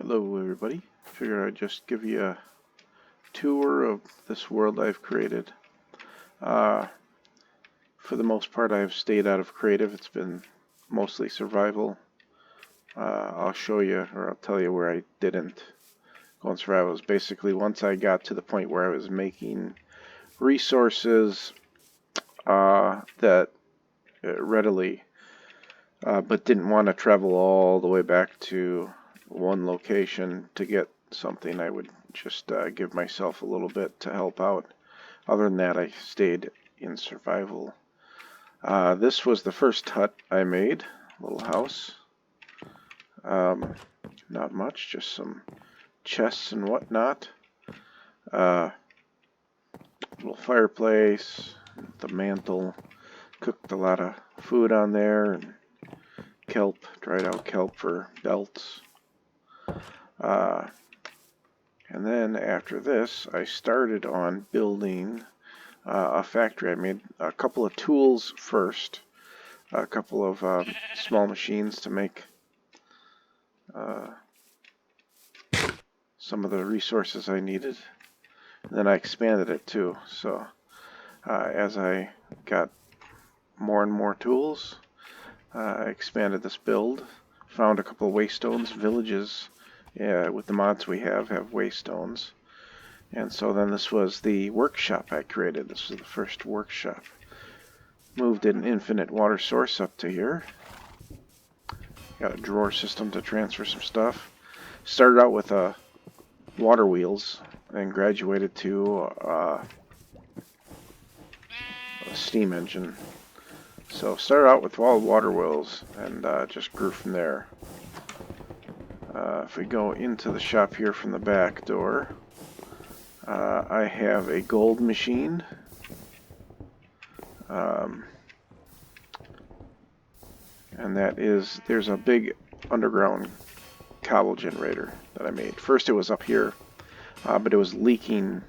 Hello everybody. Figured I'd just give you a tour of this world I've created. For the most part I've stayed out of creative. It's been mostly survival. I'll show you, or I'll tell you where I didn't go in survival. It was basically once I got to the point where I was making resources that readily, but didn't want to travel all the way back to one location to get something, I would just give myself a little bit to help out. Other than that, I stayed in survival. This was the first hut I made, little house. Not much, just some chests and whatnot. Little fireplace, the mantle. Cooked a lot of food on there, and kelp, dried out kelp for belts. And then after this, I started on building a factory. I made a couple of tools first, a couple of small machines to make some of the resources I needed. And then I expanded it too. So as I got more and more tools, I expanded this build. Found a couple of waystones. Villages, with the mods we have waystones. And so then this was the workshop I created. This was the first workshop. Moved an infinite water source up to here. Got a drawer system to transfer some stuff. Started out with water wheels and graduated to a steam engine. So started out with all water wheels and just grew from there. If we go into the shop here from the back door, I have a gold machine. And that is, there's a big underground cobble generator that I made. First it was up here, but it was leaking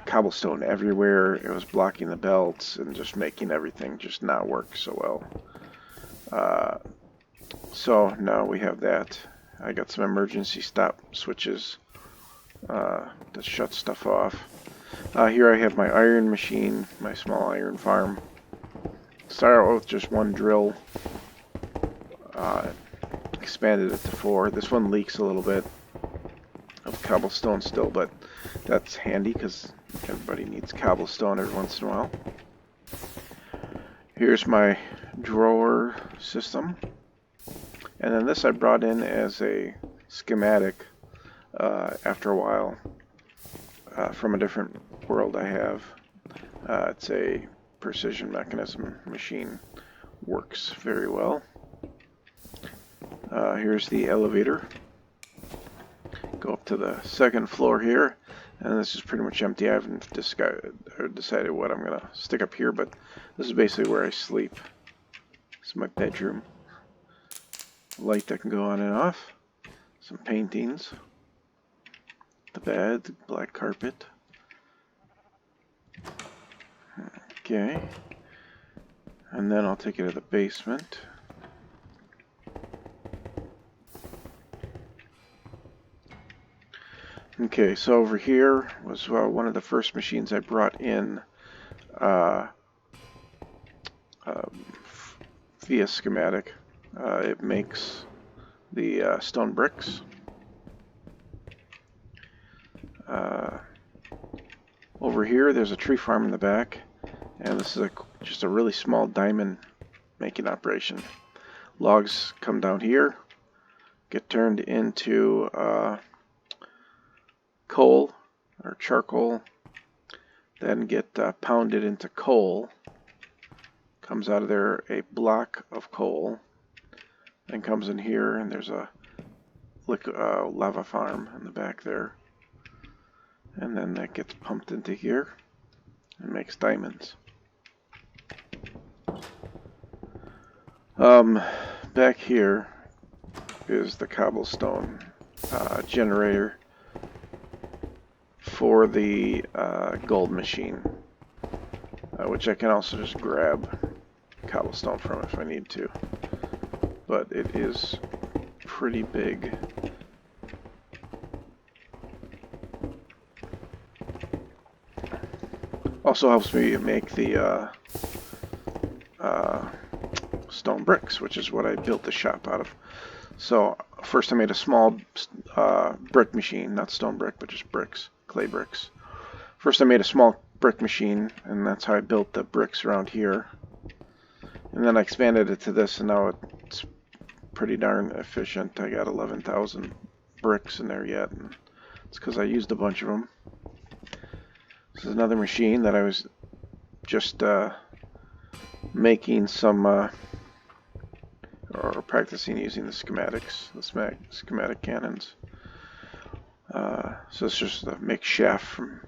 cobblestone everywhere. It was blocking the belts and just making everything just not work so well. So now we have that. I got some emergency stop switches to shut stuff off. Here I have my iron machine, my small iron farm. Started out with just one drill. Expanded it to 4. This one leaks a little bit of cobblestone still, but that's handy because everybody needs cobblestone every once in a while. Here's my drawer system. And then this I brought in as a schematic after a while from a different world I have. It's a precision mechanism machine. Works very well. Here's the elevator. Go up to the second floor here, and this is pretty much empty. I haven't decided what I'm going to stick up here, but this is basically where I sleep. This is my bedroom. Light that can go on and off. Some paintings. The bed, black carpet. Okay. And then I'll take you to the basement. Okay, so over here was one of the first machines I brought in via schematic. It makes the stone bricks. Over here there's a tree farm in the back, and this is just a really small diamond making operation. Logs come down here, get turned into coal or charcoal, then get pounded into coal. Comes out of there a block of coal, then comes in here, and there's a lava farm in the back there, and then that gets pumped into here and makes diamonds. Back here is the cobblestone generator for the gold machine, which I can also just grab cobblestone from if I need to. But it is pretty big. also helps me make the stone bricks, which is what I built the shop out of. So first I made a small brick machine, not stone brick, but just bricks, clay bricks. First I made a small brick machine, and that's how I built the bricks around here. And then I expanded it to this, and now it's pretty darn efficient. I got 11,000 bricks in there yet, and it's because I used a bunch of them. This is another machine that I was just making some or practicing using the schematics, the schematic cannons. So it's just a makeshift from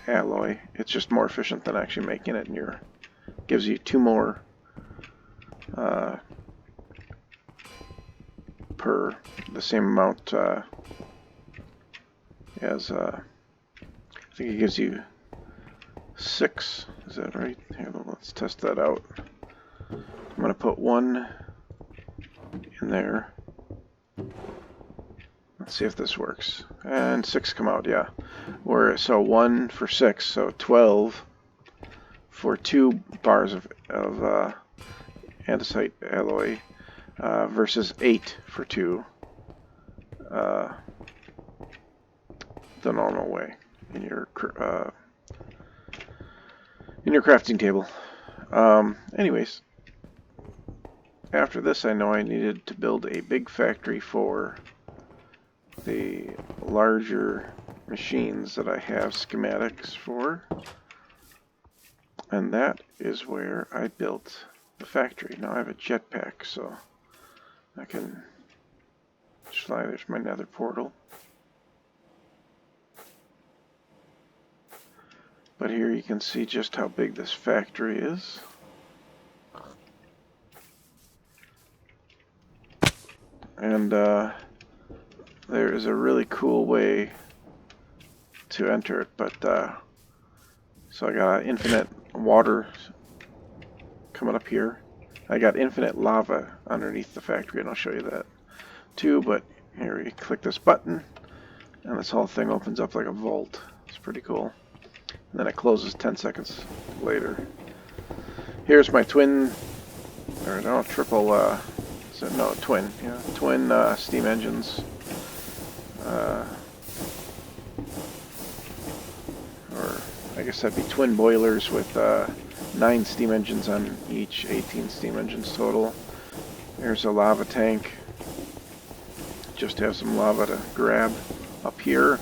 alloy. It's just more efficient than actually making it, and gives you 2 more per the same amount as I think it gives you 6. Is that right? Here, let's test that out. I'm going to put 1 in there. Let's see if this works. And 6 come out, yeah. So 1 for 6, so 12 for 2 bars of andesite alloy versus 8 for 2 the normal way in your crafting table. Anyways, after this I know I needed to build a big factory for the larger machines that I have schematics for, and that is where I built the factory. Now I have a jetpack, so I can fly. There's my nether portal. But here you can see just how big this factory is. And there is a really cool way to enter it, but so I got infinite water coming up here. I got infinite lava underneath the factory, and I'll show you that too. But here you click this button, and this whole thing opens up like a vault. It's pretty cool. And then it closes 10 seconds later. Here's my twin, or no, triple, no, twin, yeah, twin steam engines. Or I guess that'd be twin boilers with 9 steam engines on each, 18 steam engines total. There's a lava tank. Just have some lava to grab up here.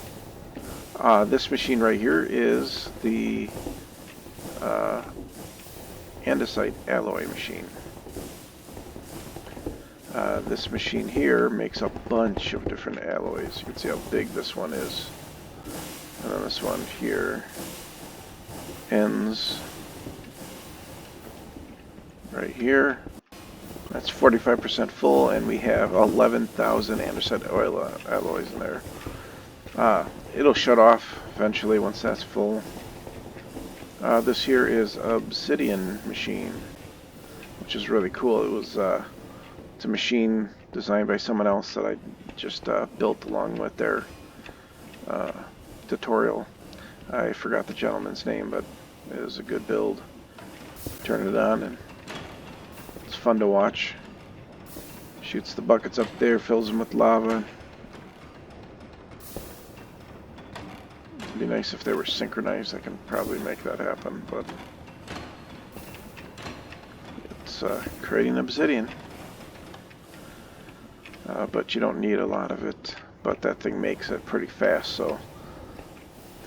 This machine right here is the andesite alloy machine. This machine here makes a bunch of different alloys. You can see how big this one is. And then this one here ends right here. That's 45% full, and we have 11,000 andesite oil alloys in there. It'll shut off eventually once that's full. This here is Obsidian machine, which is really cool. It was it's a machine designed by someone else that I just built along with their tutorial. I forgot the gentleman's name, but it was a good build. Turn it on, and it's fun to watch. Shoots the buckets up there, fills them with lava. It'd be nice if they were synchronized. I can probably make that happen, but it's creating obsidian. But you don't need a lot of it, but that thing makes it pretty fast, so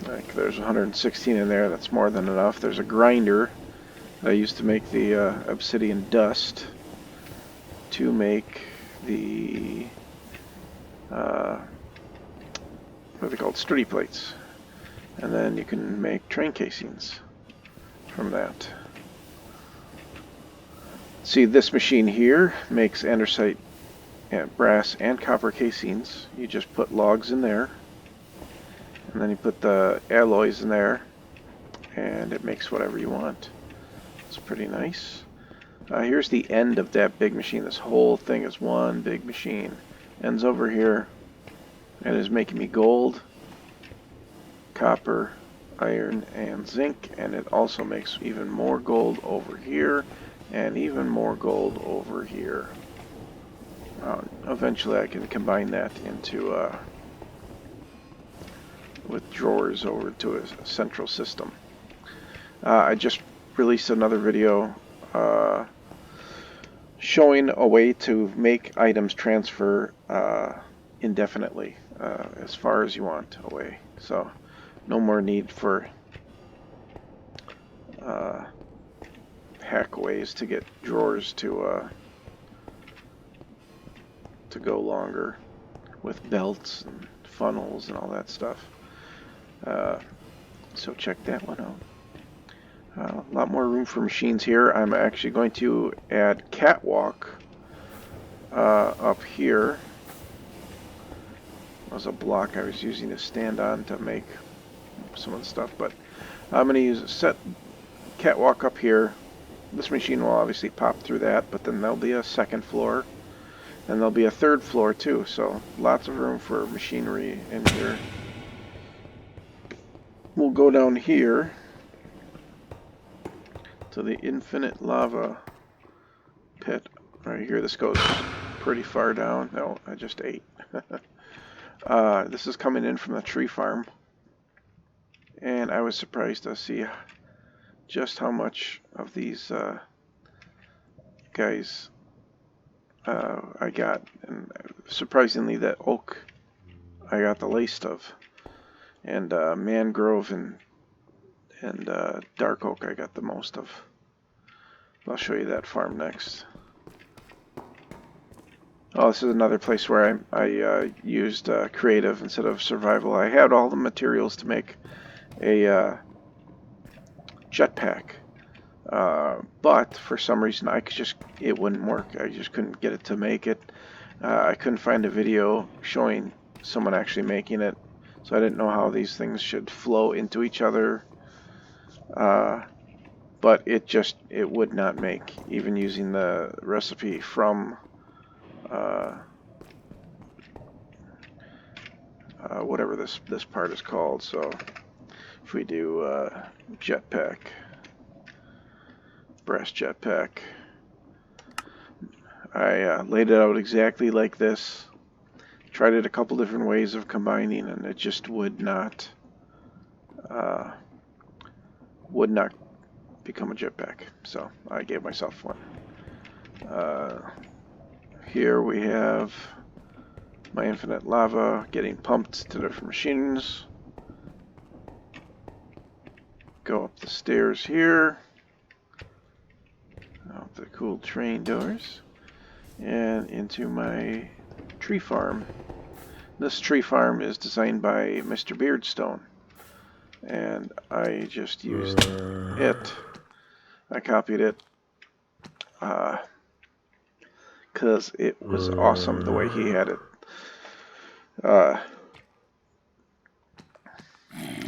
like there's 116 in there. That's more than enough. There's a grinder that I used to make the obsidian dust to make the what are they called? Sturdy plates. And then you can make train casings from that. See, this machine here makes andesite, brass, and copper casings. You just put logs in there, and then you put the alloys in there, and it makes whatever you want. It's pretty nice. Here's the end of that big machine. This whole thing is one big machine. Ends over here, and is making me gold, copper, iron and zinc, and it also makes even more gold over here and even more gold over here. Eventually I can combine that into with drawers over to a central system. I just released another video showing a way to make items transfer indefinitely, as far as you want away. So no more need for hack ways to get drawers to go longer with belts and funnels and all that stuff. So check that one out. A lot more room for machines here. I'm actually going to add catwalk up here. That was a block I was using to stand on to make some of the stuff, but I'm going to set catwalk up here. This machine will obviously pop through that, but then there'll be a second floor, and there'll be a third floor too, so lots of room for machinery in here. We'll go down here to the infinite lava pit right here. This goes pretty far down. No, I just ate. This is coming in from the tree farm, and I was surprised to see just how much of these guys I got, and surprisingly that oak I got the least of, and mangrove and dark oak I got the most of. I'll show you that farm next. Oh, this is another place where I used creative instead of survival. I had all the materials to make a jetpack, but for some reason it wouldn't work. I just couldn't get it to make it. I couldn't find a video showing someone actually making it, so I didn't know how these things should flow into each other. But it would not make, even using the recipe from whatever this part is called. So if we do jetpack, brass jetpack, I laid it out exactly like this. Tried it a couple different ways of combining, and it just would not become a jetpack. So I gave myself one. Here we have my infinite lava getting pumped to different machines. Go up the stairs here, out the cool train doors, and into my tree farm. This tree farm is designed by Mr. Beardstone, and I just used it. I copied it because it was awesome the way he had it.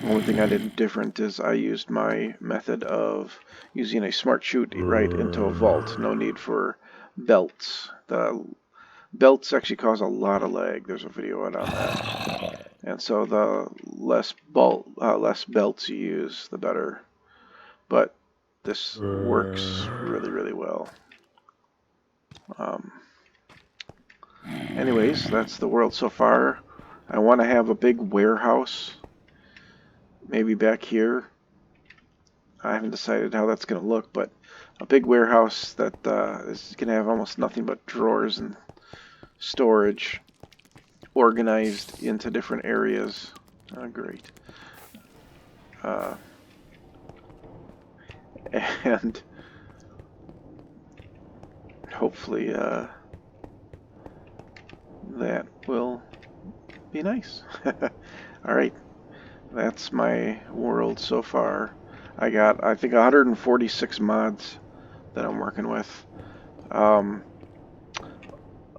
Only thing I did different is I used my method of using a smart chute right into a vault. No need for belts. The belts actually cause a lot of lag. There's a video out on that. And so the less belts you use, the better. But this works really, really well. Anyways, that's the world so far. I want to have a big warehouse, maybe back here. I haven't decided how that's going to look, but a big warehouse that is going to have almost nothing but drawers and storage organized into different areas. Great. And hopefully that will be nice. Alright, that's my world so far. I got, I think, 146 mods that I'm working with.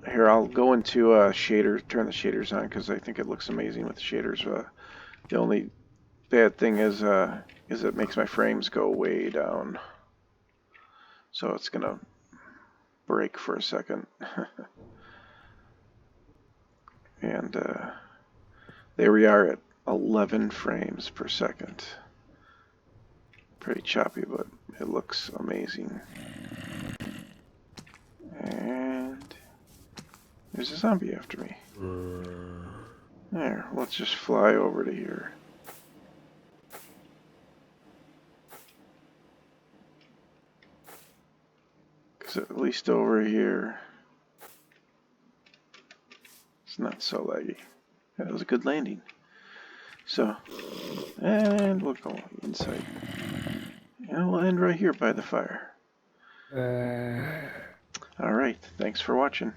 Here, I'll go into shader, turn the shaders on, because I think it looks amazing with the shaders. The only bad thing is it makes my frames go way down. So it's going to break for a second. And there we are at 11 frames per second. Pretty choppy, but it looks amazing. And there's a zombie after me. There, let's just fly over to here. Because at least over here, it's not so laggy. That was a good landing. So, and we'll go inside. And we'll end right here by the fire. Alright, thanks for watching.